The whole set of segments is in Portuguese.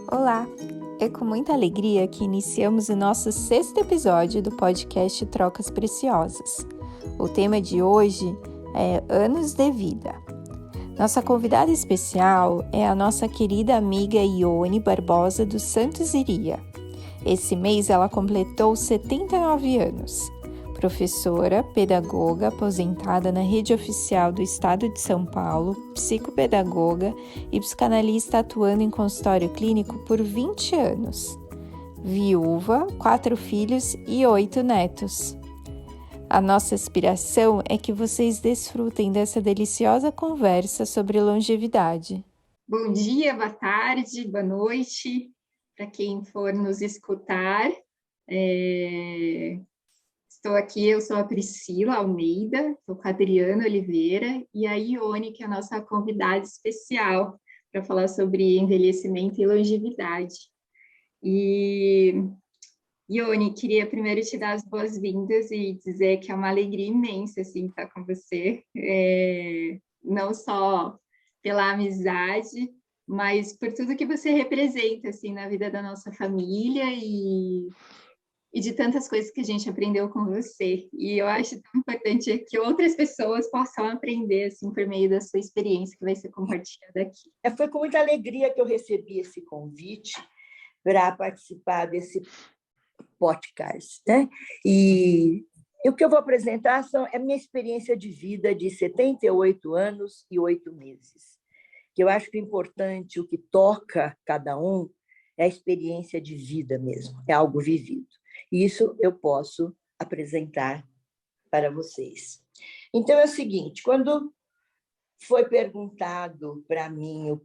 Olá! É com muita alegria que iniciamos o nosso 6º episódio do podcast Trocas Preciosas. O tema de hoje é Anos de Vida. Nossa convidada especial é a nossa querida amiga Ione Barbosa dos Santos Iria. Esse mês ela completou 79 anos. Professora, pedagoga, aposentada na rede oficial do Estado de São Paulo, psicopedagoga e psicanalista atuando em consultório clínico por 20 anos. Viúva, 4 filhos e 8 netos. A nossa aspiração é que vocês desfrutem dessa deliciosa conversa sobre longevidade. Bom dia, boa tarde, boa noite, para quem for nos escutar. Estou aqui, eu sou a Priscila Almeida, estou com a Adriana Oliveira e a Ione, que é a nossa convidada especial para falar sobre envelhecimento e longevidade. E, Ione, queria primeiro te dar as boas-vindas e dizer que é uma alegria imensa assim, estar com você, não só pela amizade, mas por tudo que você representa assim, na vida da nossa família e de tantas coisas que a gente aprendeu com você. E eu acho tão importante que outras pessoas possam aprender assim, por meio da sua experiência que vai ser compartilhada aqui. Foi com muita alegria que eu recebi esse convite para participar desse podcast, né? E o que eu vou apresentar é a minha experiência de vida de 78 anos e 8 meses. Que eu acho que o importante, o que toca cada um, é a experiência de vida mesmo, é algo vivido. E isso eu posso apresentar para vocês. Então, é o seguinte, quando foi perguntado para mim,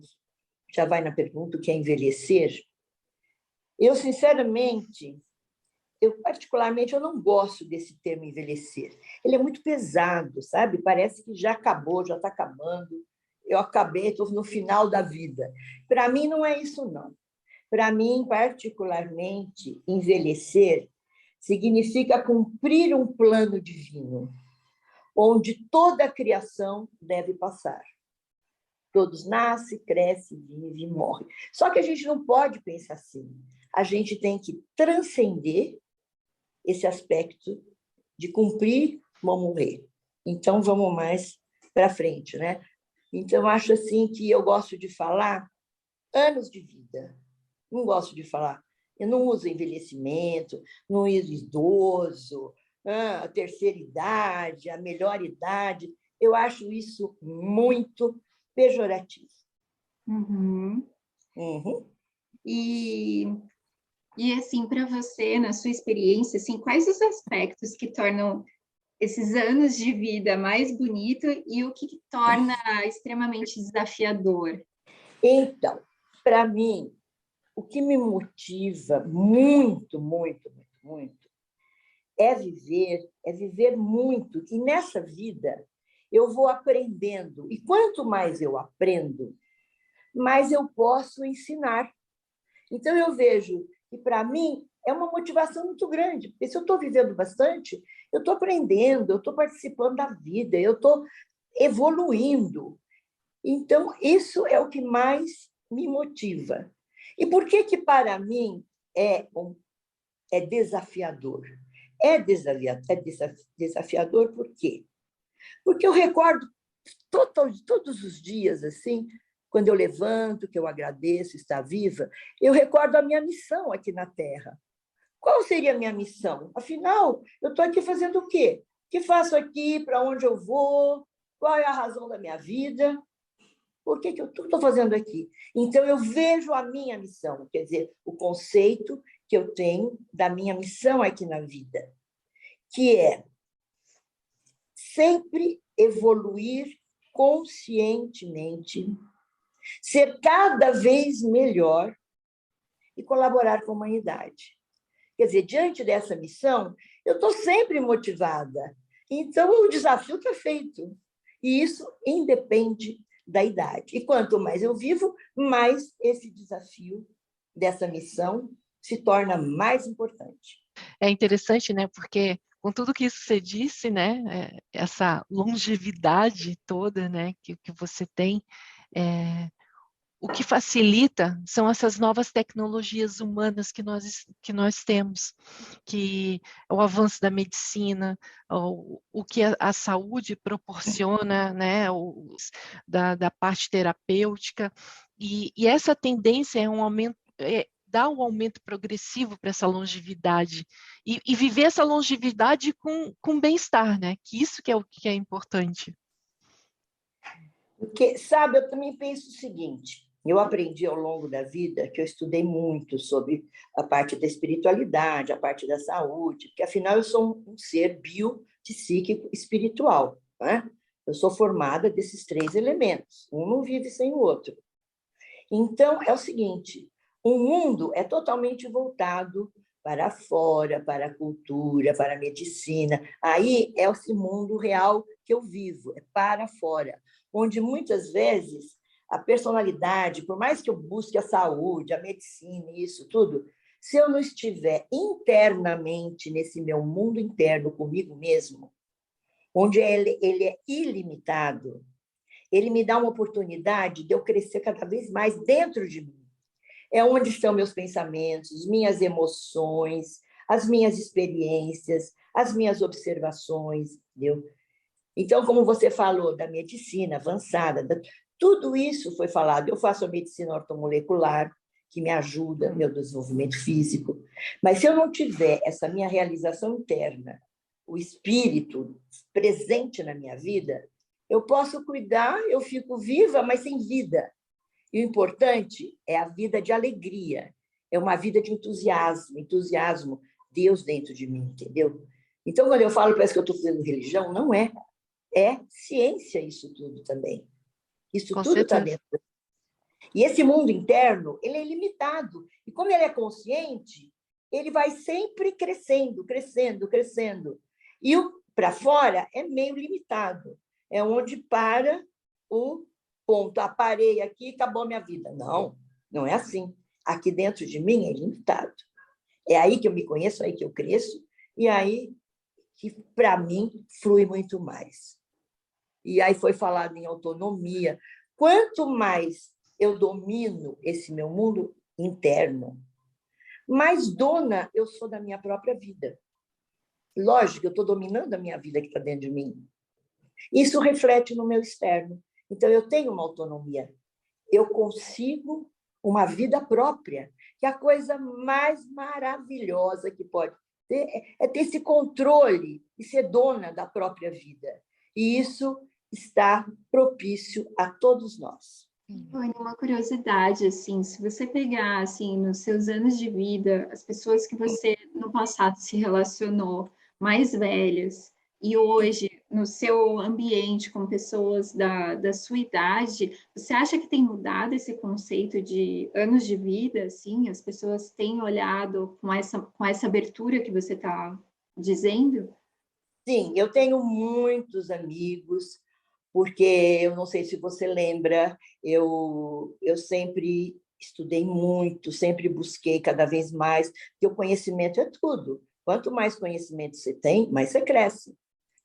já vai na pergunta, o que é envelhecer, eu, sinceramente, particularmente, eu não gosto desse termo envelhecer. Ele é muito pesado, sabe? Parece que já acabou, já está acabando. Eu acabei, estou no final da vida. Para mim, não é isso, não. Para mim, particularmente, envelhecer significa cumprir um plano divino, onde toda a criação deve passar. Todos nascem, crescem, vivem e morrem. Só que a gente não pode pensar assim. A gente tem que transcender esse aspecto de cumprir, vão morrer. Então, vamos mais para frente, né? Então, acho assim que eu gosto de falar anos de vida. Não gosto de falar, eu não uso envelhecimento, não uso idoso, a terceira idade, a melhor idade. Eu acho isso muito pejorativo. Uhum. E assim, para você, na sua experiência, assim, quais os aspectos que tornam esses anos de vida mais bonito e o que torna extremamente desafiador? Então, para mim, o que me motiva muito, muito, muito, muito, é viver muito. E nessa vida eu vou aprendendo. E quanto mais eu aprendo, mais eu posso ensinar. Então, eu vejo que, para mim, é uma motivação muito grande, porque se eu estou vivendo bastante, eu estou aprendendo, eu estou participando da vida, eu estou evoluindo. Então, isso é o que mais me motiva. E por que para mim é desafiador? É desafiador por quê? Porque eu recordo todos os dias, assim, quando eu levanto, que eu agradeço estar viva, eu recordo a minha missão aqui na Terra. Qual seria a minha missão? Afinal, eu estou aqui fazendo o quê? O que faço aqui? Para onde eu vou? Qual é a razão da minha vida? Por que eu estou fazendo aqui? Então, eu vejo a minha missão, quer dizer, o conceito que eu tenho da minha missão aqui na vida, que é sempre evoluir conscientemente, ser cada vez melhor e colaborar com a humanidade. Quer dizer, diante dessa missão, eu estou sempre motivada. Então, o desafio está feito. E isso independe da idade. E quanto mais eu vivo, mais esse desafio dessa missão se torna mais importante. É interessante, né? Porque com tudo que você disse, né? Essa longevidade toda, né? Que você tem, o que facilita são essas novas tecnologias humanas que nós temos, que o avanço da medicina, o que a saúde proporciona, né, da parte terapêutica, e essa tendência é um aumento, dá um aumento progressivo para essa longevidade, e viver essa longevidade com bem-estar, né, que isso que é o que é importante. Porque, sabe, eu também penso o seguinte, eu aprendi ao longo da vida que eu estudei muito sobre a parte da espiritualidade, a parte da saúde, porque, afinal, eu sou um ser biopsíquico espiritual, né? Eu sou formada desses 3 elementos, um não vive sem o outro. Então, é o seguinte, o mundo é totalmente voltado para fora, para a cultura, para a medicina. Aí é esse mundo real que eu vivo, é para fora, onde muitas vezes a personalidade, por mais que eu busque a saúde, a medicina, isso tudo, se eu não estiver internamente nesse meu mundo interno comigo mesmo, onde ele é ilimitado, ele me dá uma oportunidade de eu crescer cada vez mais dentro de mim. É onde estão meus pensamentos, minhas emoções, as minhas experiências, as minhas observações, entendeu? Então, como você falou da medicina avançada, tudo isso foi falado. Eu faço a medicina ortomolecular, que me ajuda no meu desenvolvimento físico. Mas se eu não tiver essa minha realização interna, o espírito presente na minha vida, eu posso cuidar, eu fico viva, mas sem vida. E o importante é a vida de alegria, é uma vida de entusiasmo, Deus dentro de mim, entendeu? Então, quando eu falo, parece que eu estou fazendo religião, não é. É ciência isso tudo também. Isso Com tudo está certeza. dentro. E esse mundo interno, ele é ilimitado. E como ele é consciente, ele vai sempre crescendo, crescendo, crescendo. E o para fora é meio limitado. É onde para o ponto. Ah, parei aqui, acabou a minha vida. Não, não é assim. Aqui dentro de mim é limitado. É aí que eu me conheço, é aí que eu cresço, e aí que, para mim, flui muito mais. E aí foi falado em autonomia. Quanto mais eu domino esse meu mundo interno, mais dona eu sou da minha própria vida. Lógico, eu estou dominando a minha vida que está dentro de mim. Isso reflete no meu externo. Então, eu tenho uma autonomia. Eu consigo uma vida própria, que é a coisa mais maravilhosa que pode ter, é ter esse controle e ser dona da própria vida. E isso está propício a todos nós. Uma curiosidade, assim, se você pegar, assim, nos seus anos de vida, as pessoas que você no passado se relacionou mais velhas e hoje no seu ambiente com pessoas da sua idade, você acha que tem mudado esse conceito de anos de vida, assim? As pessoas têm olhado com essa abertura que você está dizendo? Sim, eu tenho muitos amigos, porque eu não sei se você lembra, eu sempre estudei muito, sempre busquei cada vez mais, porque o conhecimento é tudo. Quanto mais conhecimento você tem, mais você cresce,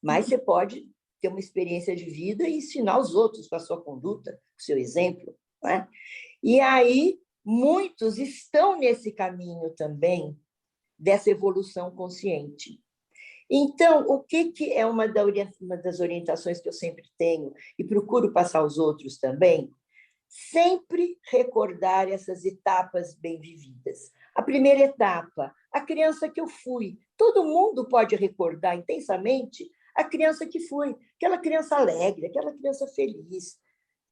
mais você pode ter uma experiência de vida e ensinar os outros com a sua conduta, com o seu exemplo. Não é? E aí, muitos estão nesse caminho também dessa evolução consciente. Então, o que é uma das orientações que eu sempre tenho e procuro passar aos outros também? Sempre recordar essas etapas bem vividas. A primeira etapa, a criança que eu fui. Todo mundo pode recordar intensamente a criança que foi, aquela criança alegre, aquela criança feliz.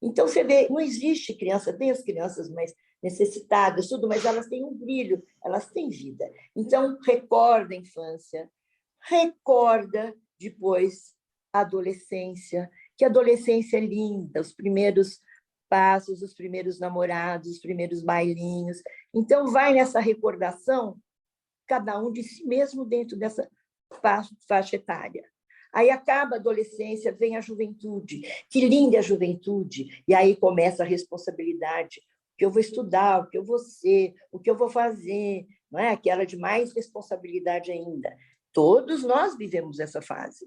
Então, você vê, não existe criança, tem as crianças mais necessitadas, tudo, mas elas têm um brilho, elas têm vida. Então, recorda a infância, recorda depois a adolescência, que a adolescência é linda, os primeiros passos, os primeiros namorados, os primeiros bailinhos. Então, vai nessa recordação, cada um de si mesmo dentro dessa faixa etária. Aí acaba a adolescência, vem a juventude. Que linda é a juventude! E aí começa a responsabilidade. O que eu vou estudar, o que eu vou ser, o que eu vou fazer, não é? Aquela de mais responsabilidade ainda. Todos nós vivemos essa fase.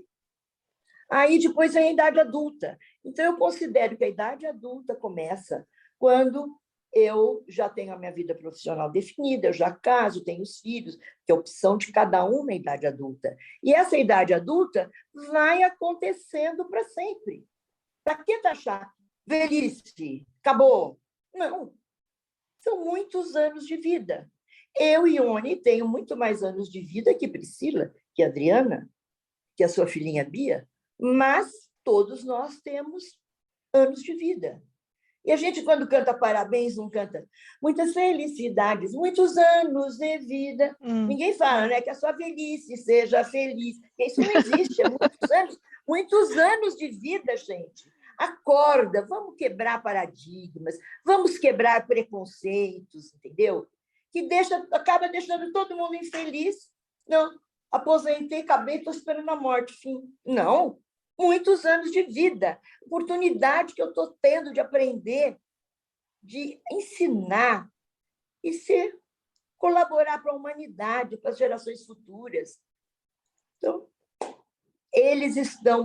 Aí depois vem a idade adulta. Então, eu considero que a idade adulta começa quando eu já tenho a minha vida profissional definida, eu já caso, tenho os filhos, que é a opção de cada um na idade adulta. E essa idade adulta vai acontecendo para sempre. Para que taxar? Velhice, acabou. Não, são muitos anos de vida. Eu, Ione, tenho muito mais anos de vida que Priscila, que Adriana, que a sua filhinha Bia, mas todos nós temos anos de vida. E a gente, quando canta parabéns, não canta muitas felicidades, muitos anos de vida. Ninguém fala, né, que a sua velhice seja feliz. Isso não existe, é muitos anos de vida, gente. Acorda, vamos quebrar paradigmas, vamos quebrar preconceitos, entendeu? Que acaba deixando todo mundo infeliz. Não, aposentei, acabei, estou esperando a morte, fim. Não, muitos anos de vida, oportunidade que eu estou tendo de aprender, de ensinar e colaborar para a humanidade, para as gerações futuras. Então,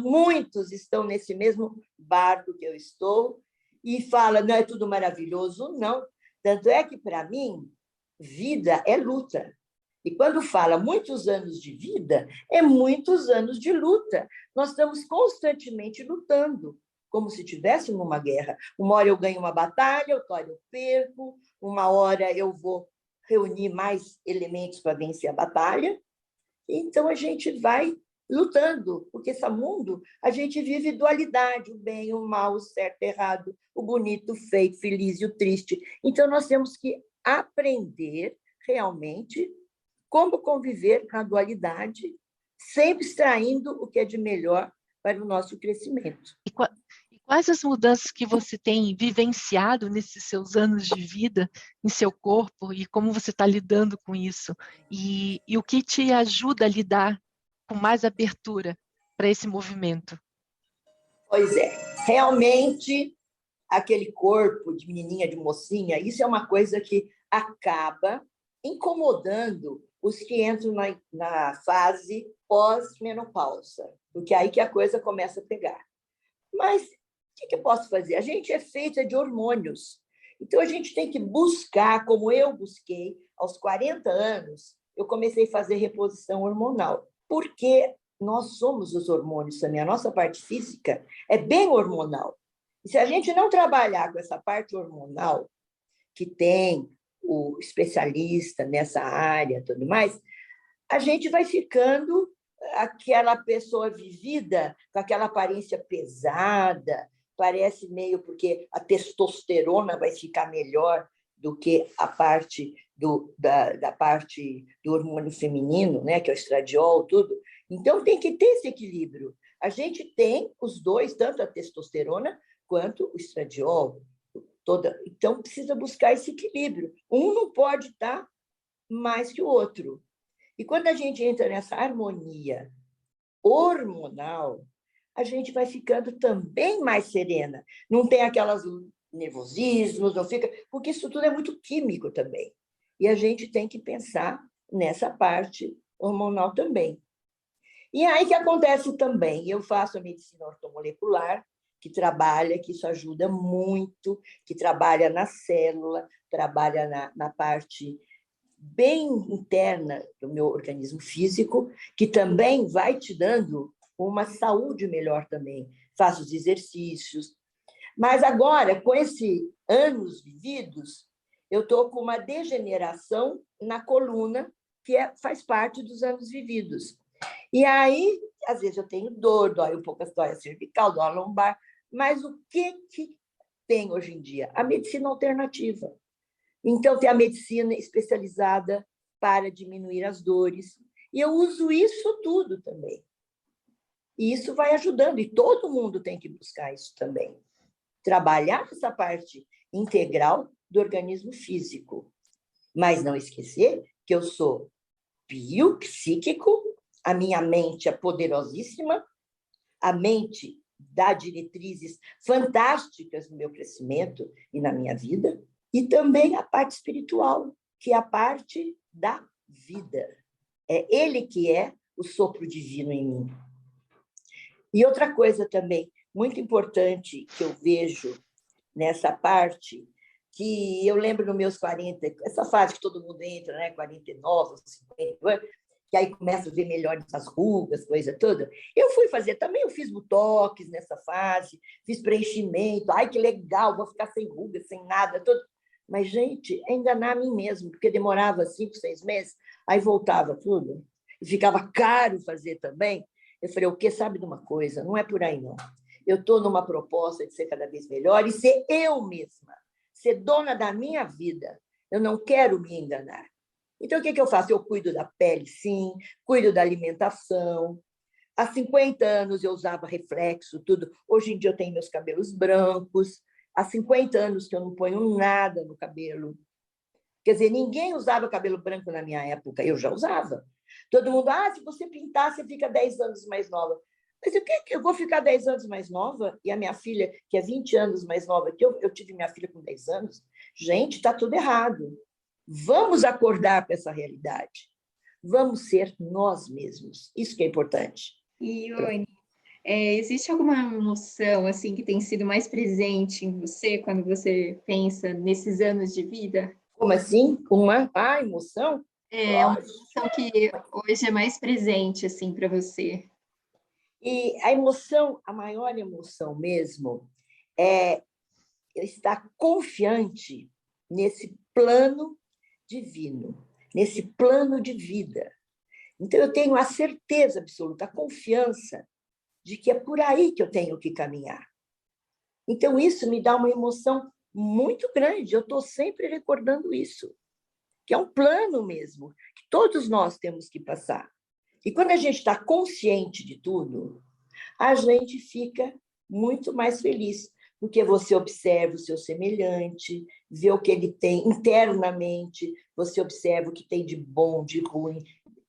muitos estão nesse mesmo barco que eu estou e falam, não, é tudo maravilhoso, não. Tanto é que, para mim, vida é luta. E quando fala muitos anos de vida, é muitos anos de luta. Nós estamos constantemente lutando, como se estivéssemos numa guerra. Uma hora eu ganho uma batalha, outra hora eu perco, uma hora eu vou reunir mais elementos para vencer a batalha. Então, a gente vai lutando, porque esse mundo, a gente vive dualidade, o bem, o mal, o certo, o errado, o bonito, o feio, o feliz e o triste. Então, nós temos que aprender realmente como conviver com a dualidade, sempre extraindo o que é de melhor para o nosso crescimento. E quais as mudanças que você tem vivenciado nesses seus anos de vida, em seu corpo, e como você está lidando com isso? E o que te ajuda a lidar com mais abertura para esse movimento? Pois é, realmente, aquele corpo de menininha, de mocinha, isso é uma coisa que acaba incomodando os que entram na fase pós-menopausa, porque é aí que a coisa começa a pegar. Mas o que eu posso fazer? A gente é feita de hormônios, então a gente tem que buscar, como eu busquei, aos 40 anos, eu comecei a fazer reposição hormonal, porque nós somos os hormônios também, a nossa parte física é bem hormonal. E se a gente não trabalhar com essa parte hormonal, que tem o especialista nessa área, tudo mais, a gente vai ficando aquela pessoa vivida com aquela aparência pesada, parece meio porque a testosterona vai ficar melhor do que a parte da parte do hormônio feminino, né, que é o estradiol, tudo. Então, tem que ter esse equilíbrio. A gente tem os dois, tanto a testosterona quanto o estradiol. Então, precisa buscar esse equilíbrio. Um não pode estar mais que o outro. E quando a gente entra nessa harmonia hormonal, a gente vai ficando também mais serena. Não tem aquelas nervosismos, não fica, porque isso tudo é muito químico também. E a gente tem que pensar nessa parte hormonal também. E aí que acontece também, eu faço a medicina ortomolecular, que isso ajuda muito, que trabalha na célula, trabalha na parte bem interna do meu organismo físico, que também vai te dando uma saúde melhor também. Faço os exercícios. Mas agora, com esses anos vividos, eu estou com uma degeneração na coluna, que faz parte dos anos vividos. E aí, às vezes, eu tenho dói um pouco a cervical, dói a lombar, mas o que tem hoje em dia? A medicina alternativa. Então, tem a medicina especializada para diminuir as dores. E eu uso isso tudo também. E isso vai ajudando, e todo mundo tem que buscar isso também. Trabalhar essa parte integral do organismo físico. Mas não esquecer que eu sou biopsíquico, a minha mente é poderosíssima, a mente dá diretrizes fantásticas no meu crescimento e na minha vida, e também a parte espiritual, que é a parte da vida. É ele que é o sopro divino em mim. E outra coisa também muito importante que eu vejo nessa parte que eu lembro nos meus 40, essa fase que todo mundo entra, né? 49, 50 anos, que aí começa a ver melhor as rugas, coisa toda. Eu fui fazer também, eu fiz botox nessa fase, fiz preenchimento. Ai, que legal, vou ficar sem rugas, sem nada, tudo. Mas, gente, é enganar a mim mesmo, porque demorava 5, 6 meses, aí voltava tudo. E ficava caro fazer também. Eu falei, o quê? Sabe de uma coisa? Não é por aí, não. Eu estou numa proposta de ser cada vez melhor e ser eu mesma, ser dona da minha vida. Eu não quero me enganar. Então, o que eu faço? Eu cuido da pele, sim, cuido da alimentação. Há 50 anos eu usava reflexo, tudo. Hoje em dia eu tenho meus cabelos brancos. Há 50 anos que eu não ponho nada no cabelo. Quer dizer, ninguém usava cabelo branco na minha época, eu já usava. Todo mundo, se você pintar, você fica 10 anos mais nova. Mas o que eu vou ficar 10 anos mais nova? E a minha filha, que é 20 anos mais nova que eu tive minha filha com 10 anos. Gente, está tudo errado. Vamos acordar para essa realidade. Vamos ser nós mesmos. Isso que é importante. E, Ione, existe alguma emoção assim que tem sido mais presente em você quando você pensa nesses anos de vida? Como assim? Uma emoção? Uma emoção que hoje é mais presente assim para você. E a emoção, a maior emoção mesmo, é estar confiante nesse plano divino, nesse plano de vida. Então, eu tenho a certeza absoluta, a confiança de que é por aí que eu tenho que caminhar. Então, isso me dá uma emoção muito grande. Eu estou sempre recordando isso, que é um plano mesmo, que todos nós temos que passar. E quando a gente está consciente de tudo, a gente fica muito mais feliz, porque você observa o seu semelhante, vê o que ele tem internamente, você observa o que tem de bom, de ruim,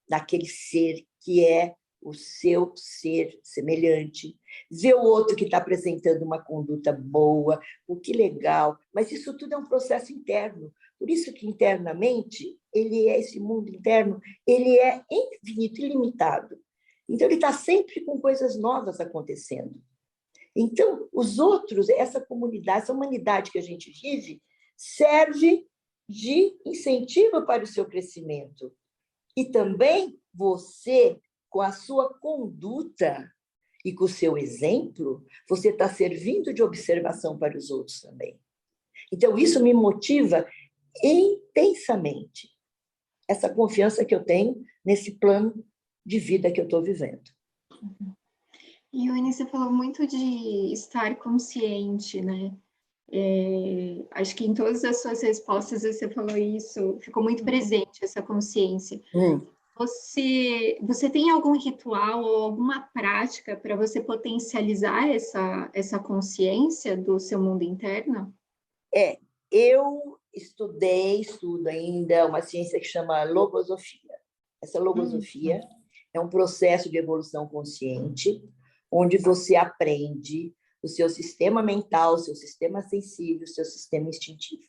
naquele ser que é o seu ser semelhante, vê o outro que está apresentando uma conduta boa, o que legal, mas isso tudo é um processo interno. Por isso que internamente, esse mundo interno, ele é infinito, ilimitado. Então, ele está sempre com coisas novas acontecendo. Então, os outros, essa comunidade, essa humanidade que a gente vive, serve de incentivo para o seu crescimento. E também você, com a sua conduta e com o seu exemplo, você está servindo de observação para os outros também. Então, isso me motiva intensamente, essa confiança que eu tenho nesse plano de vida que eu estou vivendo. E, Ione, você falou muito de estar consciente, né? Acho que em todas as suas respostas você falou isso, ficou muito presente essa consciência. Você tem algum ritual ou alguma prática para você potencializar essa consciência do seu mundo interno? Eu estudo ainda uma ciência que chama logosofia. Essa logosofia é um processo de evolução consciente, onde você aprende o seu sistema mental, o seu sistema sensível, o seu sistema instintivo.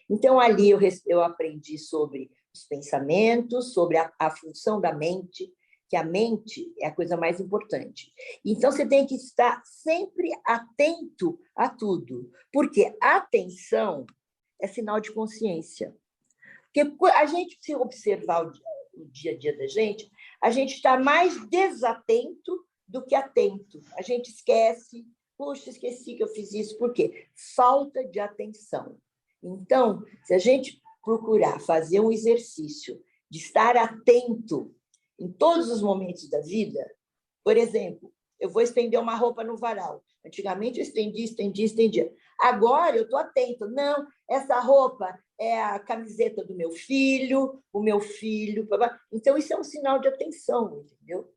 Então, ali eu aprendi sobre os pensamentos, sobre a função da mente, que a mente é a coisa mais importante. Então, você tem que estar sempre atento a tudo, porque atenção é sinal de consciência. Porque a gente, se observar o dia a dia da gente, a gente está mais desatento do que atento. A gente esquece, puxa, esqueci que eu fiz isso. Por quê? Falta de atenção. Então, se a gente procurar fazer um exercício de estar atento em todos os momentos da vida, por exemplo, eu vou estender uma roupa no varal. Antigamente eu estendia. Agora eu estou atento. Não, essa roupa é a camiseta do meu filho, o meu filho. Então, isso é um sinal de atenção, entendeu?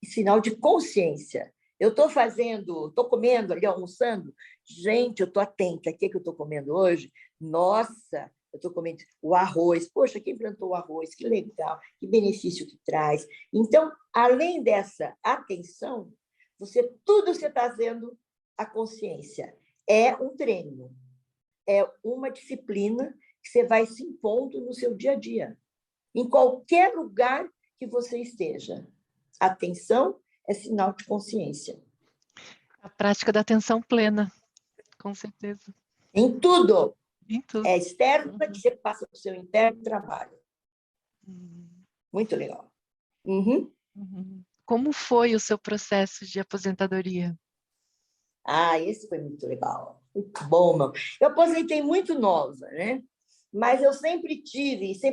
E sinal de consciência. Eu estou comendo ali, almoçando. Gente, eu estou atenta. O que eu estou comendo hoje? Nossa, eu estou comendo o arroz. Poxa, quem plantou o arroz? Que legal, que benefício que traz. Então, além dessa atenção, tudo você está fazendo a consciência. É um treino, é uma disciplina que você vai se impondo no seu dia a dia, em qualquer lugar que você esteja. Atenção é sinal de consciência. A prática da atenção plena, com certeza. Em tudo. Em tudo. É externa que você passa para o seu interno trabalho. Muito legal. Uhum. Como foi o seu processo de aposentadoria? Esse foi muito legal. Muito bom, meu. Eu aposentei muito nova, né? Mas eu sempre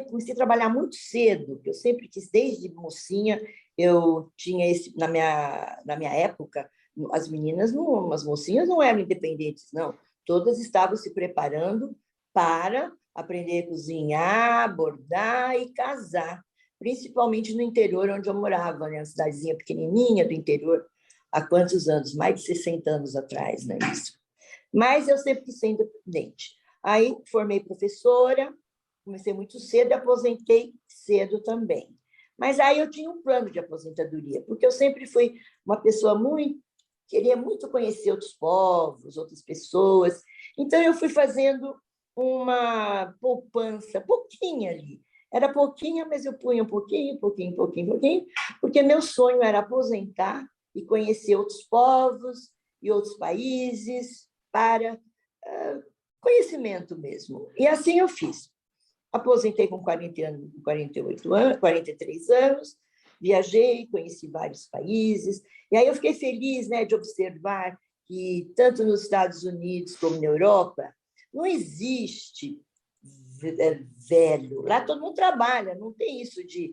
comecei a trabalhar muito cedo, porque eu sempre quis, desde mocinha, eu tinha na minha época, as meninas, não, as mocinhas não eram independentes, não. Todas estavam se preparando para aprender a cozinhar, bordar e casar, principalmente no interior onde eu morava, né? Uma cidadezinha pequenininha do interior, há quantos anos? Mais de 60 anos atrás, né? Isso. Mas eu sempre quis ser independente. Aí formei professora, comecei muito cedo e aposentei cedo também. Mas aí eu tinha um plano de aposentadoria, porque eu sempre fui uma pessoa queria muito conhecer outros povos, outras pessoas. Então eu fui fazendo uma poupança, pouquinha ali. Era pouquinha, mas eu punha um pouquinho, porque meu sonho era aposentar e conhecer outros povos e outros países para conhecimento mesmo. E assim eu fiz. Aposentei com 48 anos, 43 anos, viajei, conheci vários países, e aí eu fiquei feliz, né, de observar que, tanto nos Estados Unidos como na Europa, não existe velho. Lá todo mundo trabalha, não tem isso de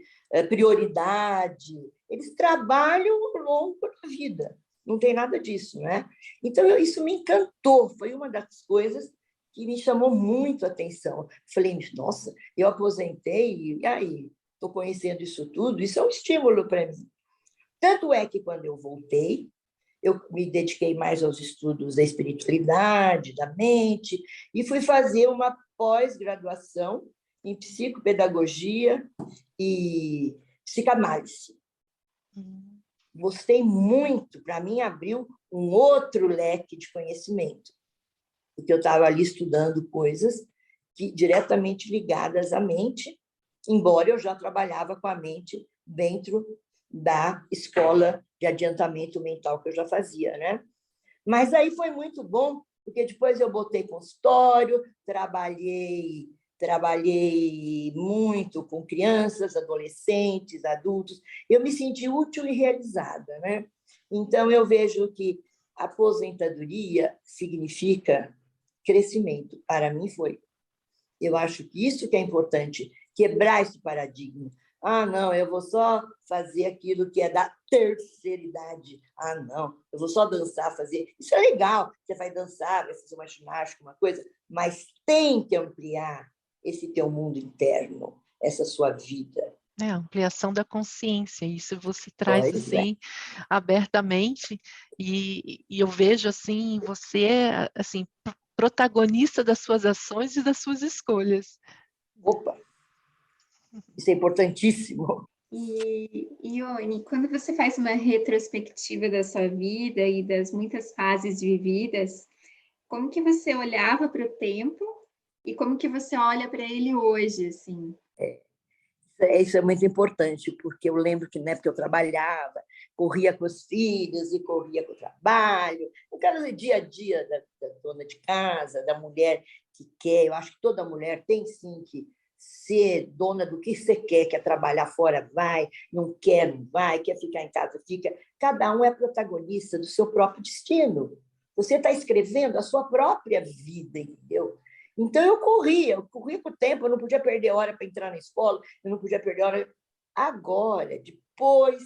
prioridade. Eles trabalham ao longo da vida, não tem nada disso, né? Então, isso me encantou, foi uma das coisas que me chamou muito a atenção. Falei, nossa, eu aposentei, e aí? Estou conhecendo isso tudo, isso é um estímulo para mim. Tanto é que, quando eu voltei, eu me dediquei mais aos estudos da espiritualidade, da mente, e fui fazer uma pós-graduação em psicopedagogia e psicanálise. Gostei muito, para mim abriu um outro leque de conhecimento, porque eu estava ali estudando coisas diretamente ligadas à mente, embora eu já trabalhava com a mente dentro da escola de adiantamento mental que eu já fazia, né? Mas aí foi muito bom, porque depois eu botei consultório, trabalhei muito com crianças, adolescentes, adultos. Eu me senti útil e realizada, né? Então, eu vejo que aposentadoria significa crescimento. Para mim, foi. Eu acho que isso que é importante, quebrar esse paradigma. Não, eu vou só fazer aquilo que é da terceira idade. Não, eu vou só dançar, fazer. Isso é legal, você vai dançar, vai fazer uma ginástica, uma coisa, mas tem que ampliar esse teu mundo interno, essa sua vida. A ampliação da consciência, isso você traz assim abertamente, e eu vejo assim você assim protagonista das suas ações e das suas escolhas. Opa, isso é importantíssimo. E, Ione, quando você faz uma retrospectiva da sua vida e das muitas fases vividas, como que você olhava para o tempo e como que você olha para ele hoje, assim? Isso é muito importante, porque eu lembro que na época eu trabalhava, corria com os filhos e corria com o trabalho, aquele dia a dia da dona de casa, da mulher que quer. Eu acho que toda mulher tem, sim, que ser dona do que você quer trabalhar fora, vai, não vai, quer ficar em casa, fica. Cada um é protagonista do seu próprio destino. Você está escrevendo a sua própria vida, entendeu? Então, eu corria com o tempo, eu não podia perder hora para entrar na escola, eu não podia perder hora. Agora, depois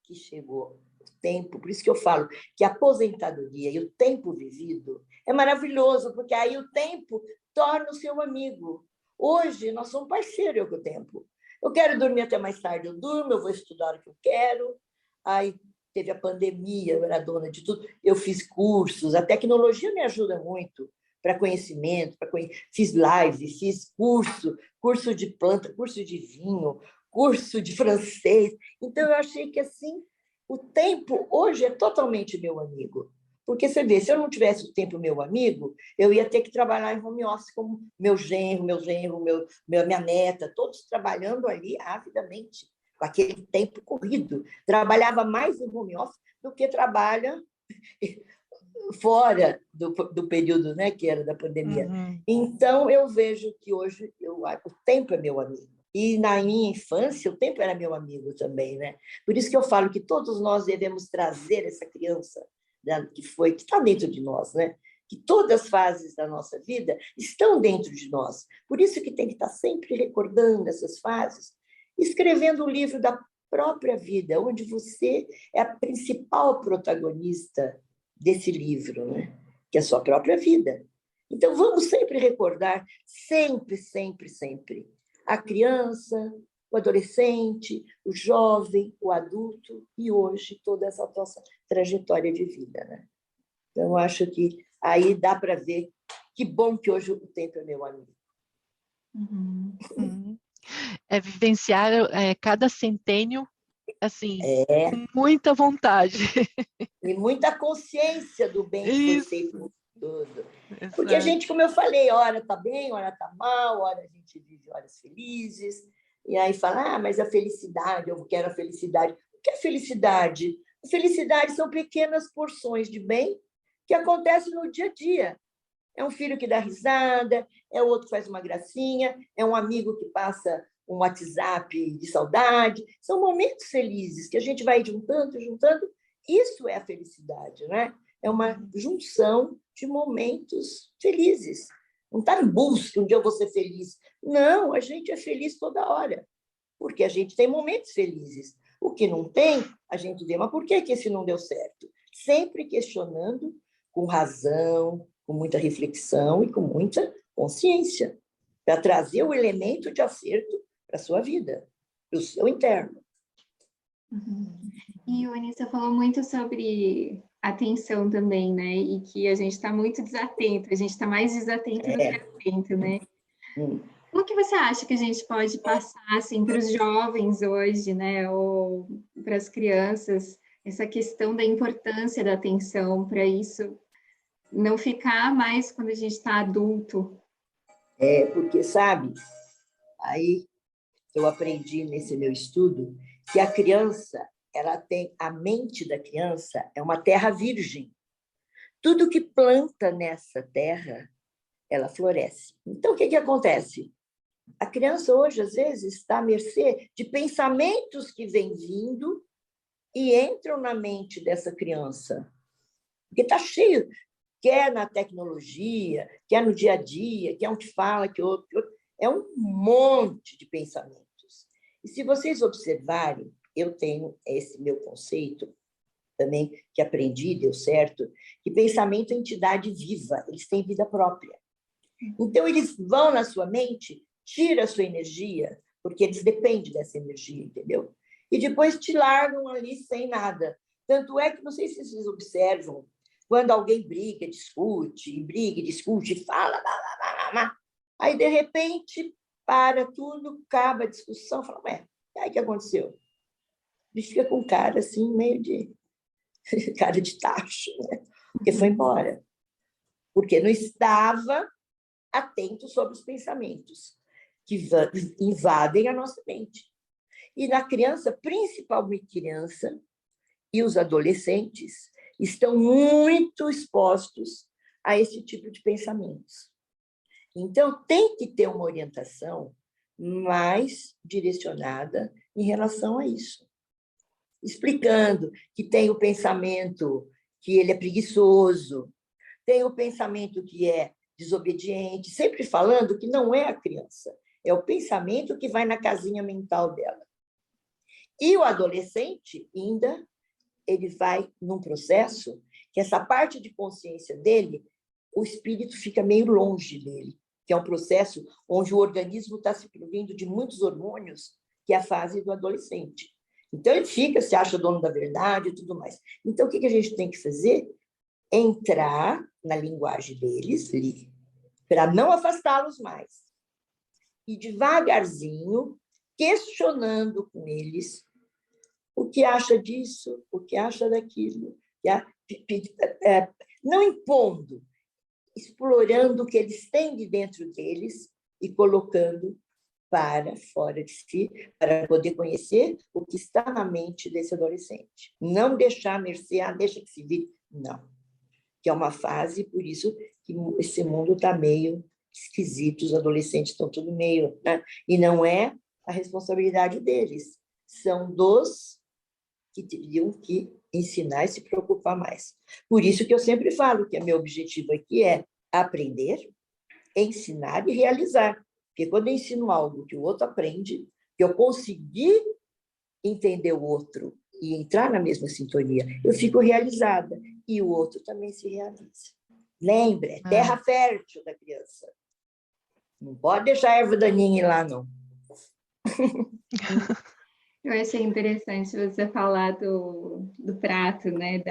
que chegou o tempo, por isso que eu falo que a aposentadoria e o tempo vivido é maravilhoso, porque aí o tempo torna o seu amigo. Hoje, nós somos parceiros com o tempo. Eu quero dormir até mais tarde, eu durmo, eu vou estudar a hora que eu quero. Aí teve a pandemia, eu era dona de tudo, eu fiz cursos, a tecnologia me ajuda muito para conhecimento, fiz live, fiz curso de planta, curso de vinho, curso de francês. Então, eu achei que, assim, o tempo hoje é totalmente meu amigo. Porque, você vê, se eu não tivesse o tempo meu amigo, eu ia ter que trabalhar em home office como meu genro, minha neta, todos trabalhando ali avidamente, com aquele tempo corrido. Trabalhava mais em home office do que trabalha fora do período, né, que era da pandemia. Uhum. Então, eu vejo que hoje o tempo é meu amigo. E na minha infância, o tempo era meu amigo também, né? Por isso que eu falo que todos nós devemos trazer essa criança, né, que está dentro de nós, né? Que todas as fases da nossa vida estão dentro de nós. Por isso que tem que estar sempre recordando essas fases, escrevendo um livro da própria vida, onde você é a principal protagonista desse livro, né? Que é a sua própria vida. Então, vamos sempre recordar, sempre, sempre, sempre, a criança, o adolescente, o jovem, o adulto e hoje toda essa nossa trajetória de vida, né? Então, eu acho que aí dá para ver que bom que hoje o tempo é meu amigo. Uhum. É vivenciar cada centênio assim, com É, muita vontade. e muita consciência do bem que foi feito por tudo. Porque a Exato. gente, como eu falei, hora está bem, hora está mal, hora a gente vive horas felizes, e aí fala, mas a felicidade, eu quero a felicidade. O que é felicidade? A felicidade são pequenas porções de bem que acontecem no dia a dia. É um filho que dá risada, é outro que faz uma gracinha, é um amigo que passa um WhatsApp de saudade. São momentos felizes que a gente vai juntando, juntando. Isso é a felicidade, né? É uma junção de momentos felizes. Não está em busca, um dia eu vou ser feliz. Não, a gente é feliz toda hora, porque a gente tem momentos felizes. O que não tem, a gente vê, mas por que esse não deu certo? Sempre questionando, com razão, com muita reflexão e com muita consciência, para trazer o elemento de acerto para a sua vida, para o seu interno. E, Ione, você falou muito sobre atenção também, né? E que a gente está muito desatento, a gente está mais desatento do que atento, né? Como que você acha que a gente pode passar assim, para os jovens hoje, né? Ou para as crianças, essa questão da importância da atenção para isso não ficar mais quando a gente está adulto? Porque, sabe, aí eu aprendi nesse meu estudo que a criança, ela tem, a mente da criança é uma terra virgem. Tudo que planta nessa terra, ela floresce. Então, o que acontece? A criança hoje, às vezes, está à mercê de pensamentos que vêm vindo e entram na mente dessa criança. Porque está cheio, quer na tecnologia, quer no dia a dia, quer um que fala, que outro. É um monte de pensamentos. E se vocês observarem, eu tenho esse meu conceito também, que aprendi, deu certo, que pensamento é entidade viva, eles têm vida própria. Então, eles vão na sua mente, tira a sua energia, porque eles dependem dessa energia, entendeu? E depois te largam ali sem nada. Tanto é que, não sei se vocês observam, quando alguém briga, discute, fala, aí, de repente, para tudo, acaba a discussão, fala, aí o que aconteceu? Ele fica com cara assim, meio de cara de tacho, né? Porque foi embora. Porque não estava atento sobre os pensamentos que invadem a nossa mente. E na criança, principalmente criança, e os adolescentes estão muito expostos a esse tipo de pensamentos. Então, tem que ter uma orientação mais direcionada em relação a isso. Explicando que tem o pensamento que ele é preguiçoso, tem o pensamento que é desobediente, sempre falando que não é a criança, é o pensamento que vai na casinha mental dela. E o adolescente, ainda, ele vai num processo que essa parte de consciência dele, o espírito fica meio longe dele, que é um processo onde o organismo está se provendo de muitos hormônios, que é a fase do adolescente. Então, ele fica, se acha dono da verdade e tudo mais. Então, o que a gente tem que fazer? Entrar na linguagem deles, para não afastá-los mais. E devagarzinho, questionando com eles o que acha disso, o que acha daquilo. Não impondo, explorando o que eles têm de dentro deles e colocando para fora de si, para poder conhecer o que está na mente desse adolescente. Não deixar a mercê, deixa que se vire. Não. que é uma fase, por isso que esse mundo está meio esquisito, os adolescentes estão tudo meio... Né? E não é a responsabilidade deles, são dos que teriam que ensinar e se preocupar mais. Por isso que eu sempre falo que o meu objetivo aqui é aprender, ensinar e realizar. Porque quando eu ensino algo que o outro aprende, que eu consegui entender o outro e entrar na mesma sintonia, eu fico realizada e o outro também se realiza. Lembra, é terra fértil da criança. Não pode deixar a erva daninha ir lá, não. Eu achei interessante você falar do prato, né?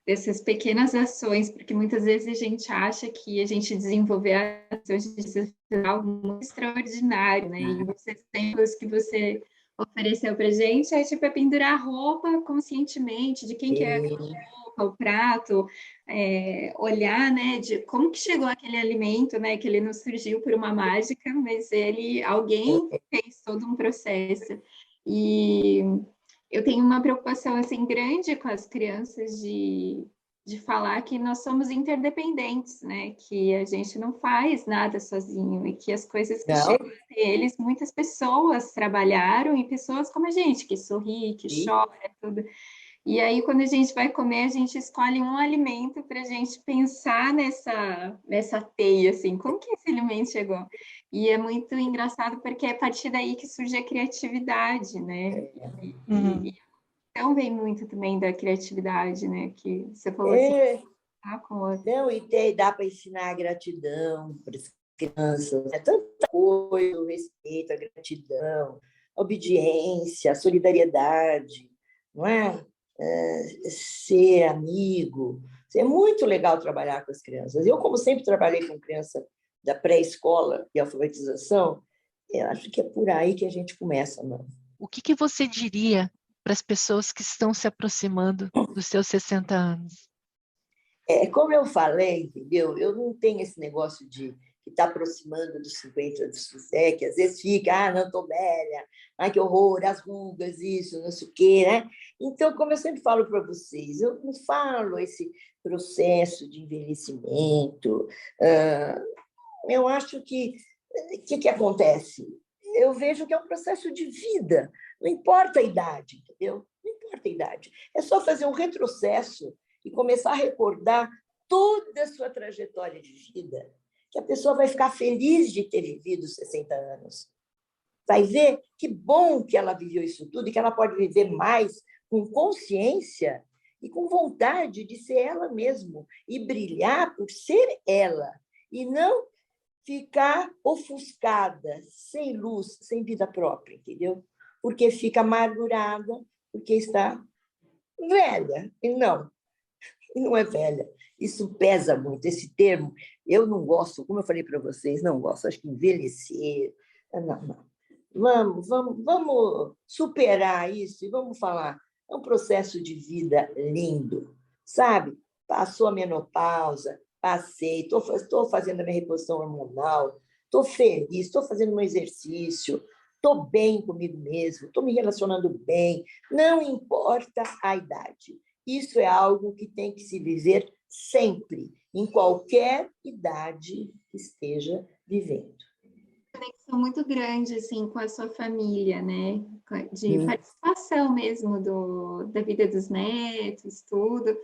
Dessas pequenas ações, porque muitas vezes a gente acha que a gente desenvolver ações de algo muito extraordinário, né? E os exemplos que você ofereceu para a gente é tipo pendurar roupa conscientemente de quem que é a roupa, o prato, olhar, né, de como que chegou aquele alimento, né, que ele não surgiu por uma mágica, mas alguém fez todo um processo. E eu tenho uma preocupação assim grande com as crianças de falar que nós somos interdependentes, né? Que a gente não faz nada sozinho e que as coisas que chegam até eles, muitas pessoas trabalharam e pessoas como a gente, que sorri, que chora, tudo. E aí, quando a gente vai comer, a gente escolhe um alimento para a gente pensar nessa teia, assim, como que esse alimento chegou? E é muito engraçado porque é a partir daí que surge a criatividade, né? Então vem muito também da criatividade, né? Que você falou assim, Não, e dá para ensinar a gratidão para as crianças, tanta coisa, o respeito, a gratidão, a obediência, a solidariedade, não é? Ser amigo. É muito legal trabalhar com as crianças. Eu, como sempre trabalhei com criança da pré-escola e alfabetização, eu acho que é por aí que a gente começa, não? O que você diria para as pessoas que estão se aproximando dos seus 60 anos? Como eu falei, entendeu? Eu não tenho esse negócio de que está aproximando dos 50 anos, que às vezes fica, não, estou velha, que horror, as rugas, isso, não sei o quê, né? Então, como eu sempre falo para vocês, eu não falo esse processo de envelhecimento. Eu acho que o que acontece? Eu vejo que é um processo de vida, não importa a idade, entendeu? Não importa a idade. É só fazer um retrocesso e começar a recordar toda a sua trajetória de vida, que a pessoa vai ficar feliz de ter vivido 60 anos. Vai ver que bom que ela viveu isso tudo e que ela pode viver mais com consciência e com vontade de ser ela mesma e brilhar por ser ela e não ficar ofuscada, sem luz, sem vida própria, entendeu? Porque fica amargurada, porque está velha. E não é velha. Isso pesa muito, esse termo. Eu não gosto, como eu falei para vocês, não gosto. Acho que envelhecer... Não. Vamos superar isso e vamos falar. É um processo de vida lindo, sabe? Passou a menopausa, passei, estou fazendo a minha reposição hormonal, estou feliz, estou fazendo meu exercício, estou bem comigo mesmo, estou me relacionando bem, não importa a idade. Isso é algo que tem que se viver sempre, em qualquer idade que esteja vivendo. Conexão muito grande assim com a sua família, né? De participação mesmo da vida dos netos, tudo.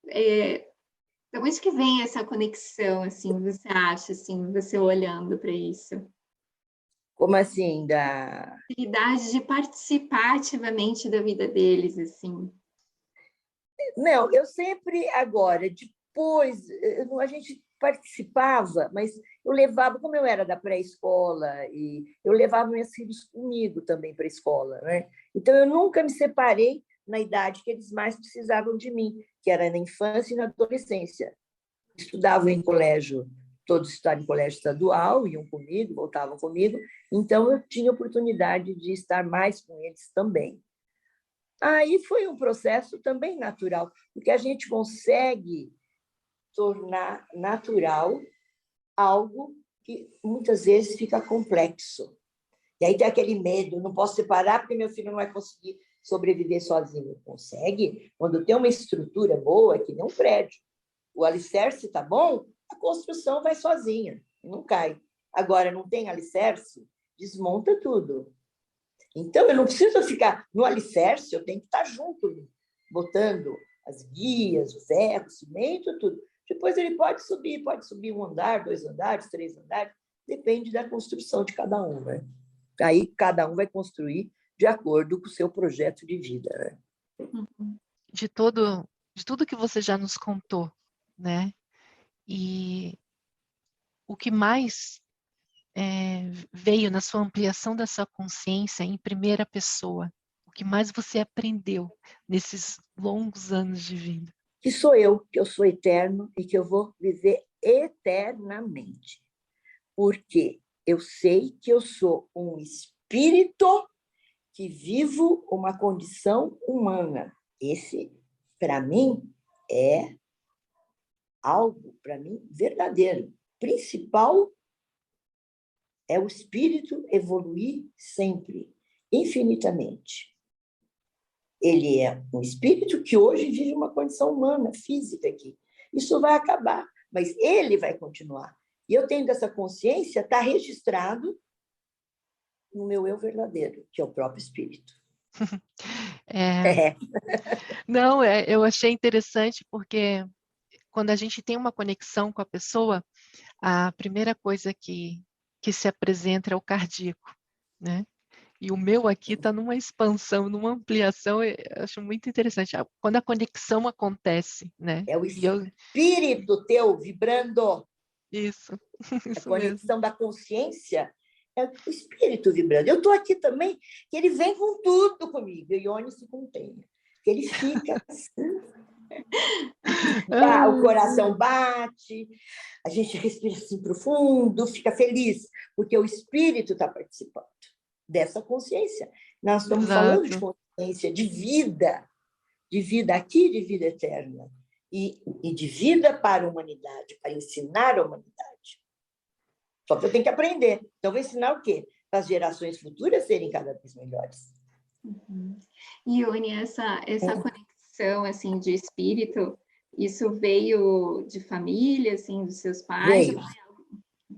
De onde que vem essa conexão, assim, você acha, assim, você olhando para isso? Como assim? Da habilidade de participar ativamente da vida deles, assim. Não, eu sempre, agora, depois, a gente participava, mas eu levava, como eu era da pré-escola, e eu levava meus filhos comigo também para a escola, né? Então, eu nunca me separei na idade que eles mais precisavam de mim, que era na infância e na adolescência. Estudavam em colégio, todos estudavam em colégio estadual, iam comigo, voltavam comigo, então eu tinha oportunidade de estar mais com eles também. Aí foi um processo também natural, porque a gente consegue tornar natural algo que muitas vezes fica complexo. E aí tem aquele medo, não posso separar porque meu filho não vai conseguir sobreviver sozinho? Consegue. Quando tem uma estrutura boa, que nem um prédio. O alicerce está bom, a construção vai sozinha, não cai. Agora, não tem alicerce, desmonta tudo. Então, eu não preciso ficar no alicerce, eu tenho que estar junto, botando as guias, o ferro, o cimento, tudo. Depois ele pode subir um andar, 2 andares, 3 andares, depende da construção de cada um, né? Aí cada um vai construir de acordo com o seu projeto de vida, né? De tudo que você já nos contou, né? E o que mais veio na sua ampliação da sua consciência em primeira pessoa? O que mais você aprendeu nesses longos anos de vida? Que sou eu, que eu sou eterno e que eu vou viver eternamente. Porque eu sei que eu sou um espírito que vivo uma condição humana. Esse, para mim, é algo, para mim, verdadeiro. Principal é o espírito evoluir sempre, infinitamente. Ele é um espírito que hoje vive uma condição humana, física aqui. Isso vai acabar, mas ele vai continuar. E eu tenho dessa consciência, está registrado no meu eu verdadeiro, que é o próprio espírito. Não, eu achei interessante porque quando a gente tem uma conexão com a pessoa, a primeira coisa que se apresenta é o cardíaco, né? E o meu aqui está numa expansão, numa ampliação, eu acho muito interessante. Quando a conexão acontece, né? É o espírito teu vibrando. Isso A conexão mesmo. da consciência é o espírito vibrando. Eu estou aqui também, que ele vem com tudo comigo, e Ione se contenha. Que ele fica assim, o coração bate, a gente respira assim profundo, fica feliz, porque o espírito está participando dessa consciência. Nós estamos falando de consciência, de vida aqui, de vida eterna, e de vida para a humanidade, para ensinar a humanidade. Só que eu tenho que aprender. Então, vou ensinar o quê? Para as gerações futuras serem cada vez melhores. E, Ione, essa conexão assim, de espírito, isso veio de família, assim, dos seus pais? Veio.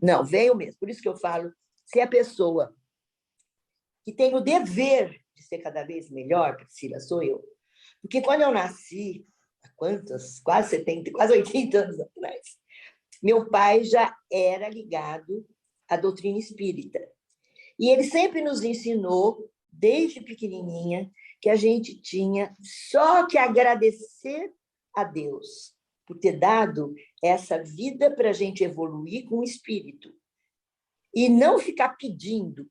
Não, veio mesmo. Por isso que eu falo, se a pessoa que tem o dever de ser cada vez melhor, Priscila, sou eu. Porque quando eu nasci, há quase 70, quase 80 anos atrás, meu pai já era ligado à doutrina espírita. E ele sempre nos ensinou, desde pequenininha, que a gente tinha só que agradecer a Deus por ter dado essa vida para a gente evoluir com o espírito. E não ficar pedindo,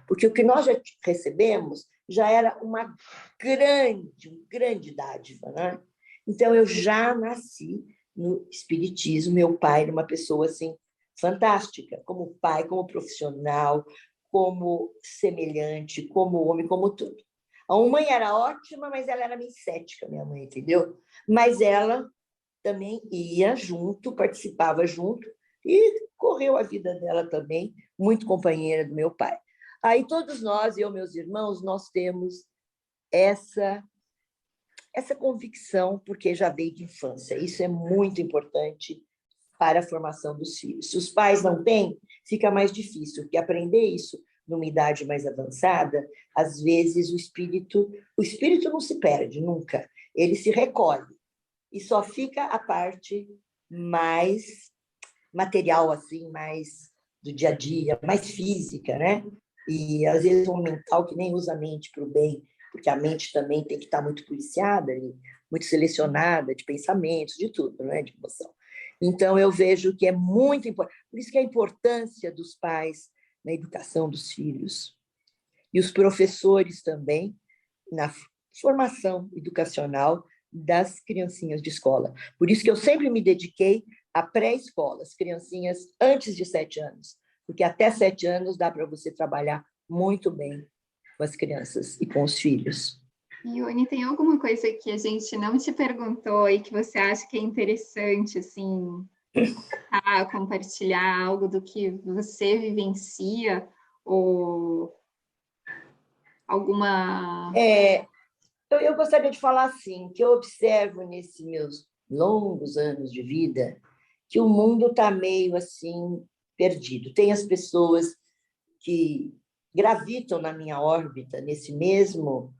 porque o que nós já recebemos já era uma grande dádiva, né? Então, eu já nasci no espiritismo, meu pai era uma pessoa assim fantástica, como pai, como profissional, como semelhante, como homem, como tudo. A mãe era ótima, mas ela era meio cética, minha mãe, entendeu? Mas ela também ia junto, participava junto, e correu a vida dela também, muito companheira do meu pai. Aí todos nós, eu e meus irmãos, nós temos essa convicção, porque já veio de infância. Isso é muito importante para a formação dos filhos. Se os pais não têm, fica mais difícil, porque aprender isso numa idade mais avançada, às vezes o espírito não se perde nunca, ele se recolhe e só fica a parte mais material, assim, mais do dia a dia, mais física, né? E às vezes um mental que nem usa a mente para o bem, porque a mente também tem que estar muito policiada, muito selecionada de pensamentos, de tudo, né? De emoção. Então, eu vejo que é muito importante. Por isso que a importância dos pais na educação dos filhos e os professores também na formação educacional das criancinhas de escola. Por isso que eu sempre me dediquei à pré-escola, as criancinhas antes de 7 anos, porque até 7 anos dá para você trabalhar muito bem com as crianças e com os filhos. Ione, tem alguma coisa que a gente não te perguntou e que você acha que é interessante, assim, compartilhar algo do que você vivencia ou alguma... Eu gostaria de falar assim, que eu observo nesses meus longos anos de vida que o mundo está meio assim perdido. Tem as pessoas que gravitam na minha órbita, nesse mesmo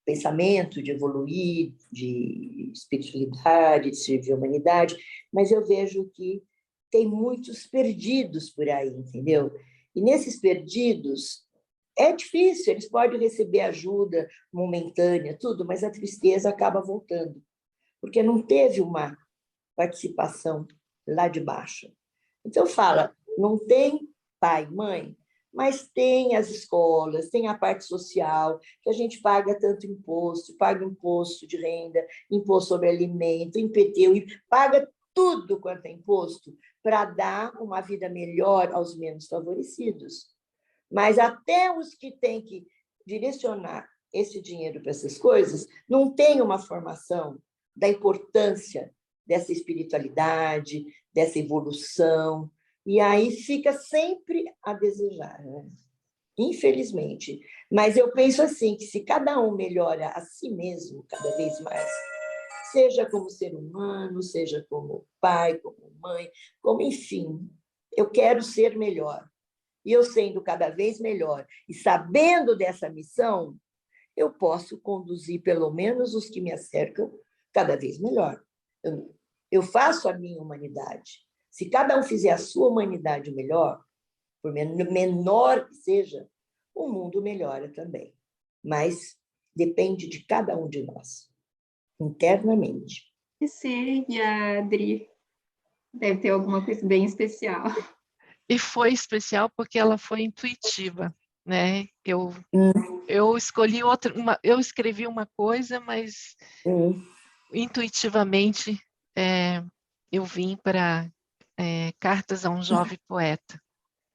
pensamento de evoluir, de espiritualidade, de servir a humanidade, mas eu vejo que tem muitos perdidos por aí, entendeu? E nesses perdidos é difícil, eles podem receber ajuda momentânea, tudo, mas a tristeza acaba voltando, porque não teve uma participação lá de baixo. Então fala, não tem pai, mãe, mas tem as escolas, tem a parte social, que a gente paga tanto imposto, paga imposto de renda, imposto sobre alimento, IPTU, e paga tudo quanto é imposto para dar uma vida melhor aos menos favorecidos. Mas até os que têm que direcionar esse dinheiro para essas coisas não têm uma formação da importância dessa espiritualidade, dessa evolução, e aí fica sempre a desejar, né? Infelizmente. Mas eu penso assim, que se cada um melhora a si mesmo cada vez mais, seja como ser humano, seja como pai, como mãe, como enfim, eu quero ser melhor. E eu sendo cada vez melhor e sabendo dessa missão, eu posso conduzir pelo menos os que me cercam cada vez melhor. Eu faço a minha humanidade. Se cada um fizer a sua humanidade melhor, por menor que seja, o mundo melhora também. Mas depende de cada um de nós, internamente. Você e a Adri deve ter alguma coisa bem especial. E foi especial porque ela foi intuitiva, né? Eu escolhi eu escrevi uma coisa, mas intuitivamente eu vim para Cartas a um Jovem Poeta,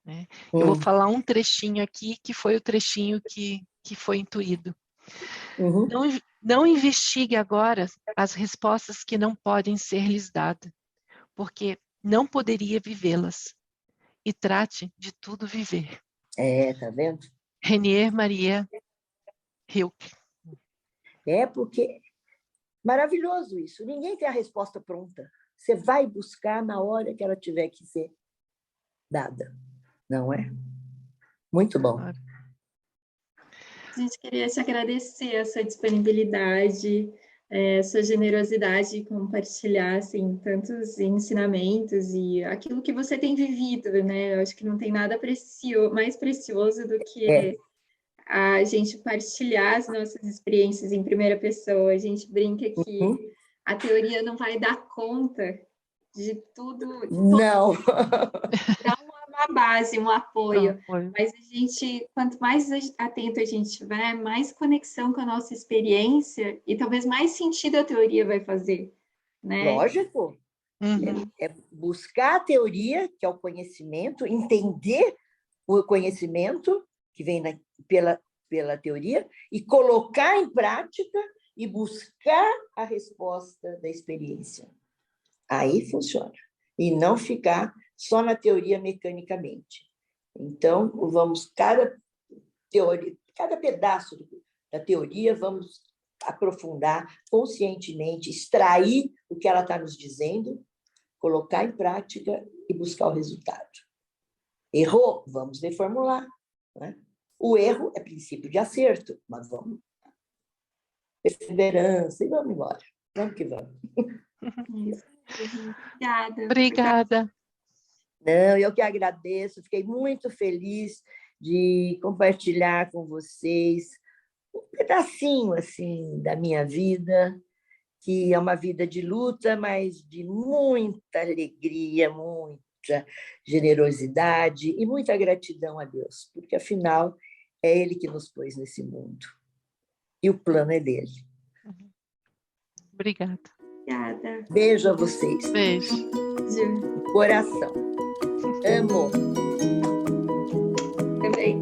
né? Eu vou falar um trechinho aqui, que foi o trechinho que foi intuído. Não investigue agora as respostas que não podem ser lhes dadas, porque não poderia vivê-las. E trate de tudo viver. Tá vendo? Rainier Maria Rilke. Porque maravilhoso isso. Ninguém tem a resposta pronta. Você vai buscar na hora que ela tiver que ser dada. Não é? Muito bom. Claro. A gente queria te agradecer a sua disponibilidade, sua generosidade de compartilhar assim, tantos ensinamentos e aquilo que você tem vivido, né? Eu acho que não tem nada mais precioso do que a gente partilhar as nossas experiências em primeira pessoa. A gente brinca que a teoria não vai dar conta de tudo. Não. Dá uma base, um apoio. Mas a gente, quanto mais atento a gente tiver, mais conexão com a nossa experiência e talvez mais sentido a teoria vai fazer, né? Lógico. É buscar a teoria, que é o conhecimento, entender o conhecimento que vem pela teoria e colocar em prática e buscar a resposta da experiência. Aí funciona. E não ficar só na teoria mecanicamente. Então, cada pedaço da teoria, vamos aprofundar conscientemente, extrair o que ela está nos dizendo, colocar em prática e buscar o resultado. Errou? Vamos reformular, né? O erro é princípio de acerto, mas vamos. Perseverança e vamos embora. Vamos que vamos. Isso. Obrigada. Obrigada. Não, eu que agradeço. Fiquei muito feliz de compartilhar com vocês um pedacinho assim da minha vida, que é uma vida de luta, mas de muita alegria, muita generosidade e muita gratidão a Deus, porque afinal é Ele que nos pôs nesse mundo e o plano é dele. Obrigada. Obrigada. Beijo a vocês. Beijo. Coração. Amo. Também.